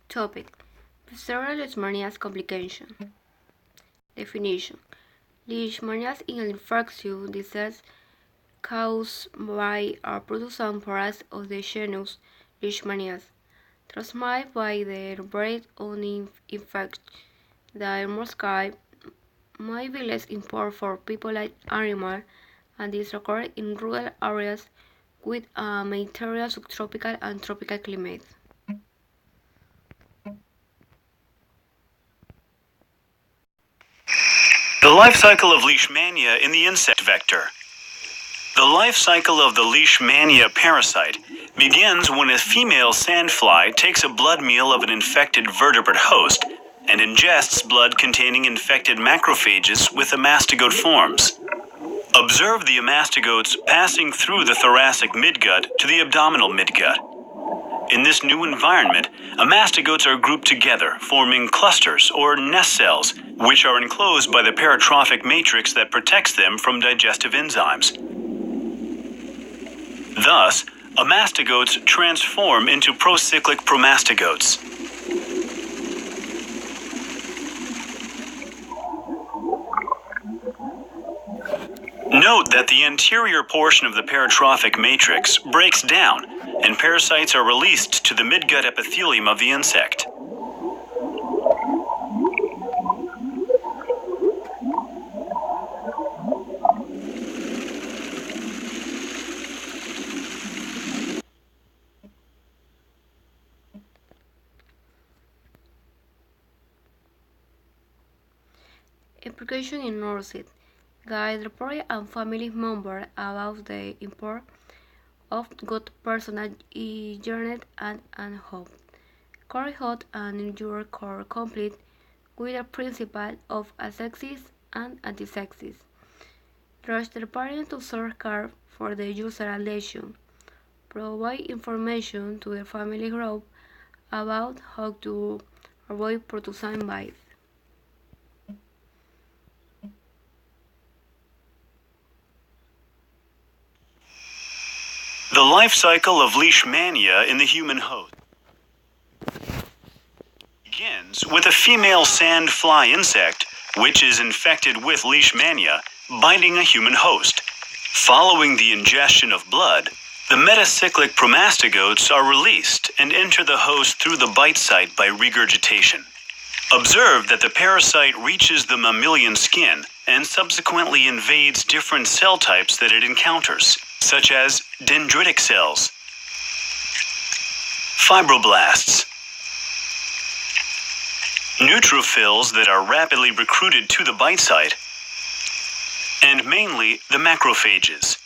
Topic: Visceral Leishmaniasis complication. Definition: Leishmaniasis is an infectious disease caused by a protozoan parasite of the genus Leishmaniasis, transmitted by the breath of the infected. The mosquito might be less important for people like animals, and this occurs in rural areas with a Mediterranean subtropical and tropical climate. The life cycle of Leishmania in the insect vector. The life cycle of the Leishmania parasite begins when a female sandfly takes a blood meal of an infected vertebrate host and ingests blood containing infected macrophages with the mastigote forms. Observe the mastigotes passing through the thoracic midgut to the abdominal midgut. In this new environment, mastigotes are grouped together, forming clusters or nest cells, which are enclosed by the peritrophic matrix that protects them from digestive enzymes. Thus, mastigotes transform into procyclic promastigotes. Note that the anterior portion of the peritrophic matrix breaks down, and parasites are released to the midgut epithelium of the insect. Implication in nurses. Guide reported and family members about the import of good personal hygiene and hope. Core hot and endure core complete with the principle of asepsis and antisepsis. Trust the parent to source care for the user lesion. Provide information to the family group about how to avoid protozoan bites. The life cycle of Leishmania in the human host begins with a female sandfly insect, which is infected with Leishmania, biting a human host. Following the ingestion of blood, the metacyclic promastigotes are released and enter the host through the bite site by regurgitation. Observe that the parasite reaches the mammalian skin and subsequently invades different cell types that it encounters, such as dendritic cells, fibroblasts, neutrophils that are rapidly recruited to the bite site, and mainly the macrophages.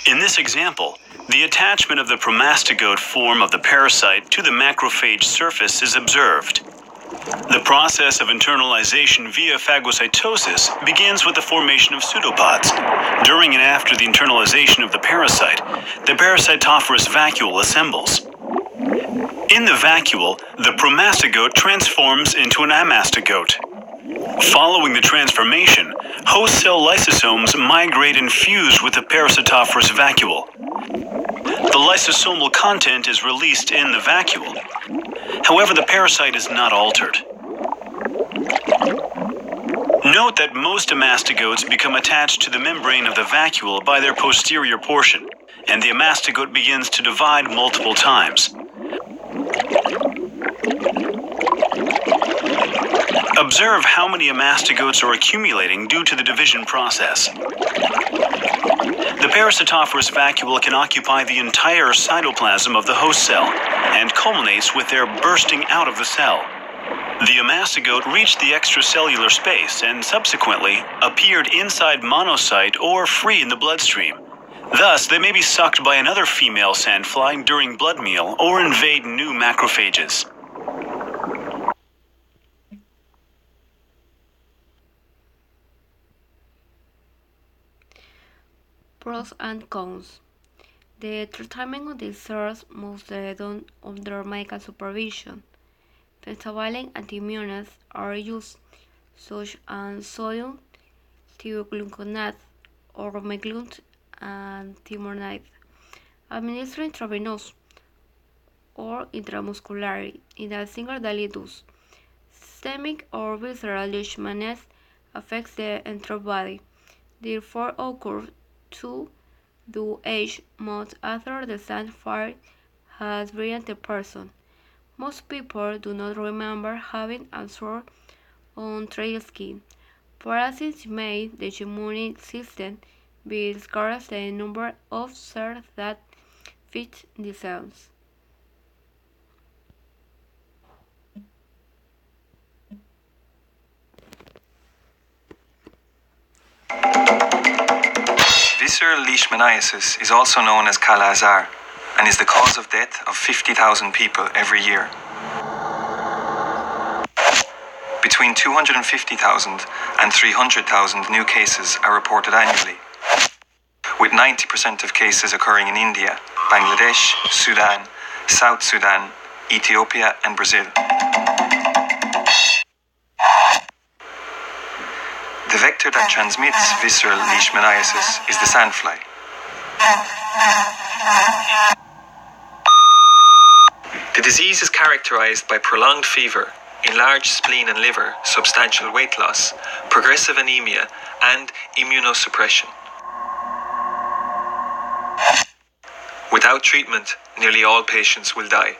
In this example, the attachment of the promastigote form of the parasite to the macrophage surface is observed. The process of internalization via phagocytosis begins with the formation of pseudopods. During and after the internalization of the parasitophorus vacuole assembles. In the vacuole, the promastigote transforms into an amastigote. Following the transformation, host cell lysosomes migrate and fuse with the parasitophorus vacuole. The lysosomal content is released in the vacuole. However, the parasite is not altered. Note that most amastigotes become attached to the membrane of the vacuole by their posterior portion, and the amastigote begins to divide multiple times. Observe how many amastigotes are accumulating due to the division process. The parasitophorus vacuole can occupy the entire cytoplasm of the host cell and culminates with their bursting out of the cell. The amastigote reached the extracellular space and subsequently appeared inside monocyte or free in the bloodstream. Thus, they may be sucked by another female sandfly during blood meal or invade new macrophages. Pros and cons. The treatment of these cells must be done under medical supervision. Pentavalent antiimmunes are used, such as sodium thiogluconate or meglute and timonide, administered intravenous or intramuscularly in a single daily dose. Systemic or visceral leishmaniasis affects the entire body, therefore occurs 2 to 8 months after the sand-fly has bitten a person. Most people do not remember having a sore on their skin. Parasites make the immune system decrease the number of cells that fight the cells. Visceral leishmaniasis is also known as Kala-Azar and is the cause of death of 50,000 people every year. Between 250,000 and 300,000 new cases are reported annually, with 90% of cases occurring in India, Bangladesh, Sudan, South Sudan, Ethiopia, and Brazil. The vector that transmits visceral leishmaniasis is the sandfly. The disease is characterized by prolonged fever, enlarged spleen and liver, substantial weight loss, progressive anemia, and immunosuppression. Without treatment, nearly all patients will die.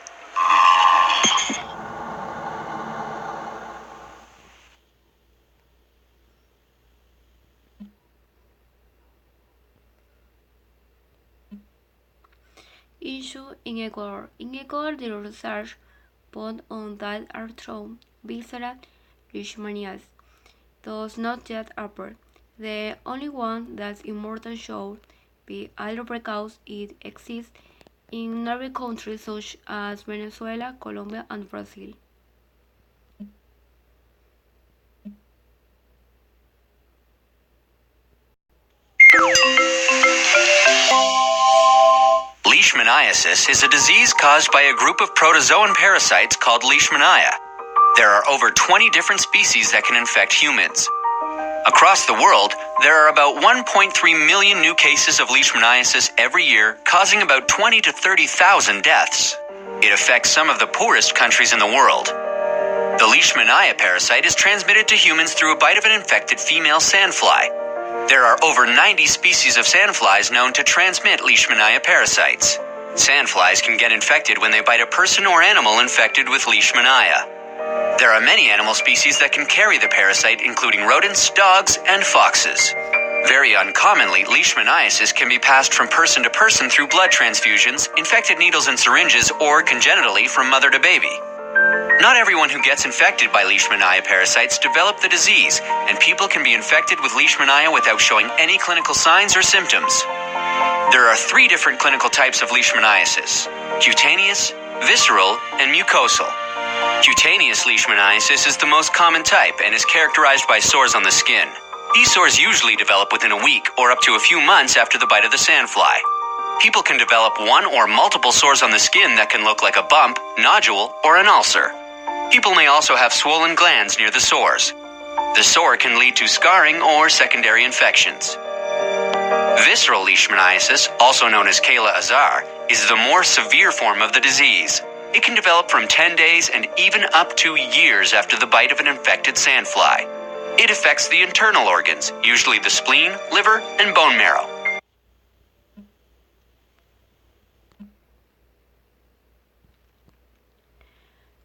Issue in Ecuador. In Ecuador, the research found on that are thrown visceral leishmaniasis does not yet appear. The only one that's immortal should be either because it exists in neighboring countries such as Venezuela, Colombia, and Brazil. Leishmaniasis is a disease caused by a group of protozoan parasites called Leishmania. There are over 20 different species that can infect humans. Across the world, there are about 1.3 million new cases of leishmaniasis every year, causing about 20 to 30,000 deaths. It affects some of the poorest countries in the world. The Leishmania parasite is transmitted to humans through a bite of an infected female sandfly. There are over 90 species of sandflies known to transmit Leishmania parasites. Sandflies can get infected when they bite a person or animal infected with Leishmania. There are many animal species that can carry the parasite, including rodents, dogs, and foxes. Very uncommonly, leishmaniasis can be passed from person to person through blood transfusions, infected needles and syringes, or congenitally from mother to baby. Not everyone who gets infected by Leishmania parasites develop the disease, and people can be infected with Leishmania without showing any clinical signs or symptoms. There are 3 different clinical types of leishmaniasis: cutaneous, visceral, and mucosal. Cutaneous leishmaniasis is the most common type and is characterized by sores on the skin. These sores usually develop within a week or up to a few months after the bite of the sandfly. People can develop one or multiple sores on the skin that can look like a bump, nodule, or an ulcer. People may also have swollen glands near the sores. The sore can lead to scarring or secondary infections. Visceral leishmaniasis, also known as Kala-Azar, is the more severe form of the disease. It can develop from 10 days and even up to years after the bite of an infected sandfly. It affects the internal organs, usually the spleen, liver, and bone marrow.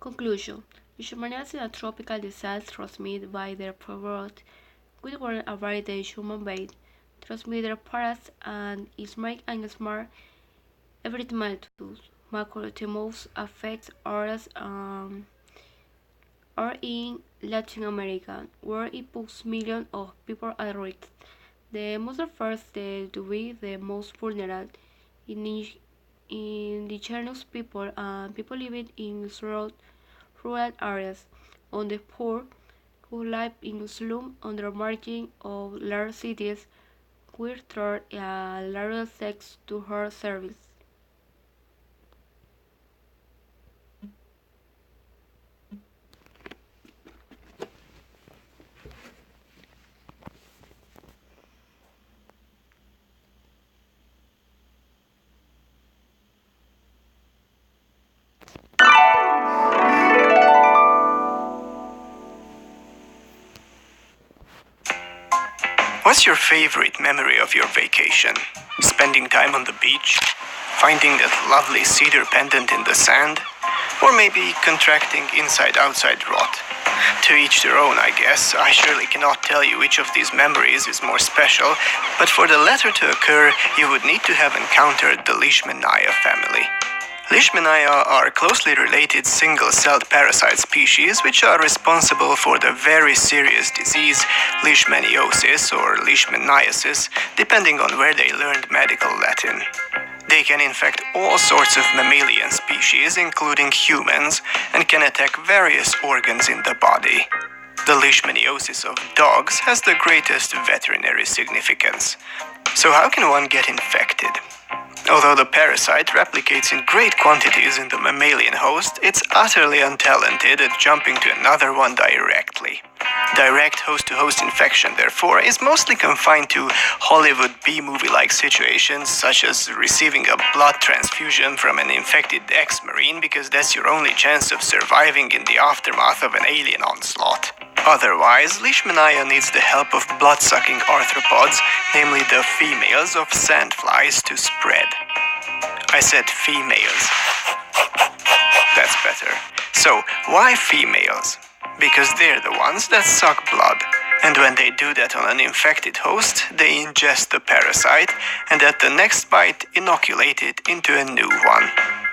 Conclusion. Leishmaniasis is a tropical disease transmitted by the probiotic, which were a variety of human beings, transmitted parasites and is made and smart erythematous macrotyphus affects areas are in Latin America, where it puts millions of people at risk. The most first to be the most vulnerable indigenous people and people living in rural areas, on the poor who live in slums on the margin of large cities will turn a large sex to her service. What's your favorite memory of your vacation? Spending time on the beach? Finding that lovely cedar pendant in the sand? Or maybe contracting inside-outside rot? To each their own, I guess. I surely cannot tell you which of these memories is more special, but for the latter to occur, you would need to have encountered the Leishmania family. Leishmania are closely related single-celled parasite species which are responsible for the very serious disease Leishmaniosis or Leishmaniasis, depending on where they learned medical Latin. They can infect all sorts of mammalian species, including humans, and can attack various organs in the body. The leishmaniosis of dogs has the greatest veterinary significance. So how can one get infected? Although the parasite replicates in great quantities in the mammalian host, it's utterly untalented at jumping to another one directly. Direct host-to-host infection, therefore, is mostly confined to Hollywood B-movie-like situations, such as receiving a blood transfusion from an infected ex-marine because that's your only chance of surviving in the aftermath of an alien onslaught. Otherwise, Leishmania needs the help of blood-sucking arthropods, namely the females of sandflies, to spread. I said females. That's better. So, why females? Because they're the ones that suck blood. And when they do that on an infected host, they ingest the parasite and at the next bite inoculate it into a new one.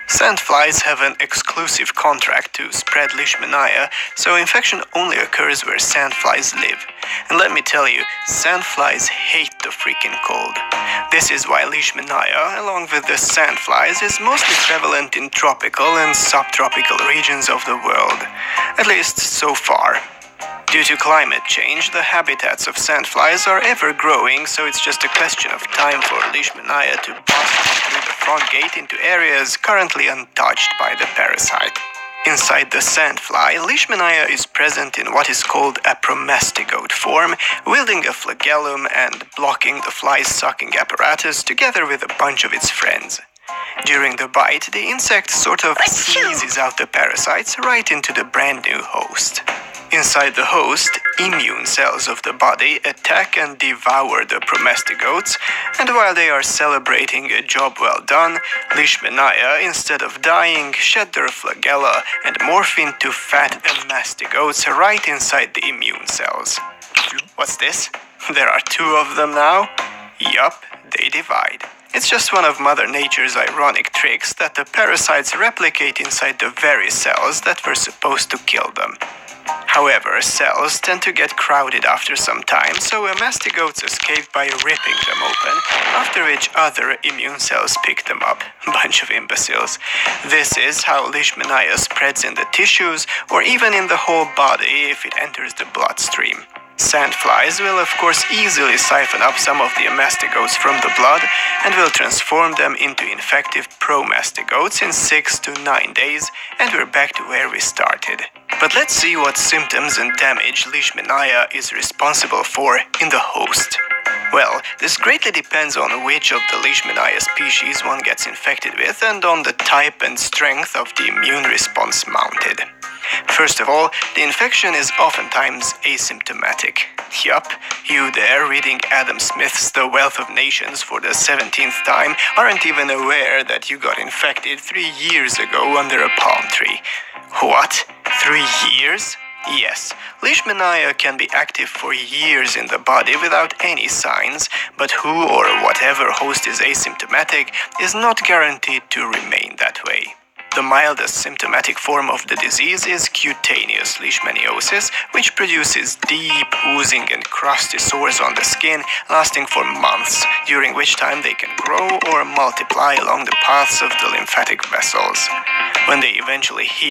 Sandflies have an exclusive contract to spread Leishmania, so infection only occurs where sandflies live. And let me tell you, sandflies hate the freaking cold. This is why Leishmania, along with the sandflies, is mostly prevalent in tropical and subtropical regions of the world. At least so far. Due to climate change, the habitats of sandflies are ever growing, so it's just a question of time for Leishmania to bust through the front gate into areas currently untouched by the parasite. Inside the sandfly, Leishmania is present in what is called a promastigote form, wielding a flagellum and blocking the fly's sucking apparatus together with a bunch of its friends. During the bite, the insect sort of squeezes out the parasites right into the brand new host. Inside the host, immune cells of the body attack and devour the promastigotes, and while they are celebrating a job well done, Leishmania, instead of dying, shed their flagella and morph into fat mastigotes right inside the immune cells. What's this? There are two of them now? Yup, they divide. It's just one of Mother Nature's ironic tricks that the parasites replicate inside the very cells that were supposed to kill them. However, cells tend to get crowded after some time, so mastigotes escape by ripping them open, after which other immune cells pick them up. Bunch of imbeciles. This is how Leishmania spreads in the tissues, or even in the whole body if it enters the bloodstream. Sandflies will of course easily siphon up some of the mastigotes from the blood and will transform them into infective promastigotes in 6 to 9 days, and we're back to where we started. But let's see what symptoms and damage Leishmania is responsible for in the host. Well, this greatly depends on which of the Leishmania species one gets infected with and on the type and strength of the immune response mounted. First of all, the infection is oftentimes asymptomatic. Yup, you there reading Adam Smith's The Wealth of Nations for the 17th time aren't even aware that you got infected 3 years ago under a palm tree. What? 3 years? Yes, Leishmania can be active for years in the body without any signs, but who or whatever host is asymptomatic is not guaranteed to remain that way. The mildest symptomatic form of the disease is cutaneous leishmaniosis, which produces deep, oozing and crusty sores on the skin lasting for months, during which time they can grow or multiply along the paths of the lymphatic vessels. When they eventually heal,